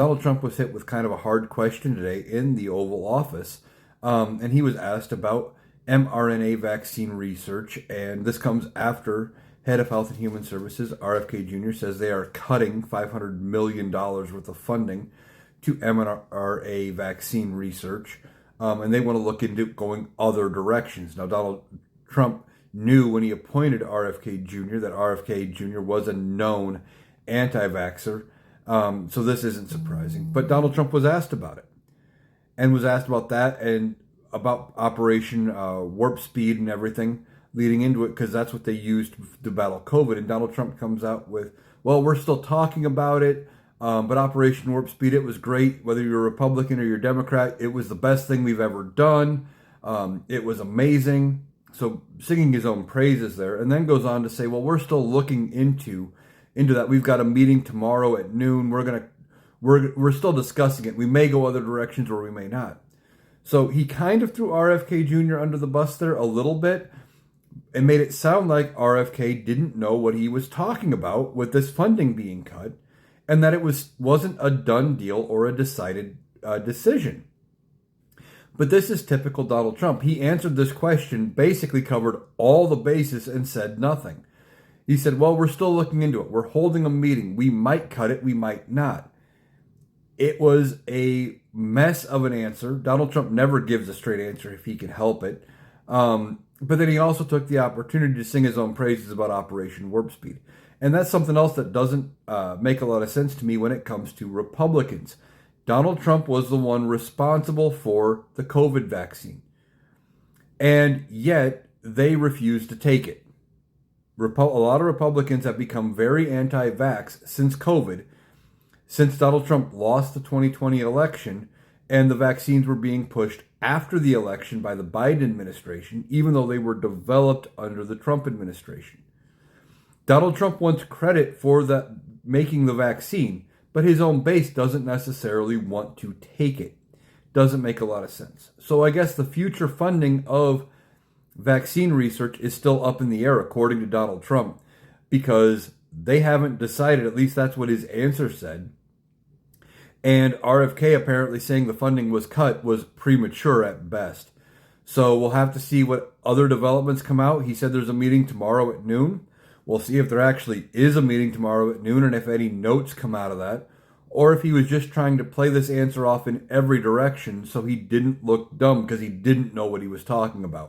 Donald Trump was hit with kind of a hard question today in the Oval Office, and he was asked about mRNA vaccine research, and this comes after Head of Health and Human Services, RFK Jr., says they are cutting $500 million worth of funding to mRNA vaccine research, and they want to look into going other directions. Now, Donald Trump knew when he appointed RFK Jr. that RFK Jr. was a known anti-vaxxer, so this isn't surprising. But Donald Trump was asked about it, and was asked about that and about Operation Warp Speed and everything leading into it, because that's what they used to battle COVID. And Donald Trump comes out with, well, we're still talking about it, but Operation Warp Speed, it was great. Whether you're a Republican or you're a Democrat, it was the best thing we've ever done. It was amazing. So singing his own praises there, and then goes on to say, well, we're still looking into that. We've got a meeting tomorrow at noon. We're still discussing it. We may go other directions or we may not. So he kind of threw RFK Jr. under the bus there a little bit and made it sound like RFK didn't know what he was talking about with this funding being cut, and that it wasn't a done deal or a decided decision. But this is typical Donald Trump. He answered this question, basically covered all the bases, and said nothing. He said, well, we're still looking into it. We're holding a meeting. We might cut it. We might not. It was a mess of an answer. Donald Trump never gives a straight answer if he can help it. But then he also took the opportunity to sing his own praises about Operation Warp Speed. And that's something else that doesn't make a lot of sense to me when it comes to Republicans. Donald Trump was the one responsible for the COVID vaccine. And yet, they refused to take it. A lot of Republicans have become very anti-vax since COVID, since Donald Trump lost the 2020 election, and the vaccines were being pushed after the election by the Biden administration, even though they were developed under the Trump administration. Donald Trump wants credit for making the vaccine, but his own base doesn't necessarily want to take it. Doesn't make a lot of sense. So I guess the future funding of vaccine research is still up in the air, according to Donald Trump, because they haven't decided, at least that's what his answer said. And RFK apparently saying the funding was cut was premature at best. So we'll have to see what other developments come out. He said there's a meeting tomorrow at noon. We'll see if there actually is a meeting tomorrow at noon and if any notes come out of that, or if he was just trying to play this answer off in every direction so he didn't look dumb because he didn't know what he was talking about.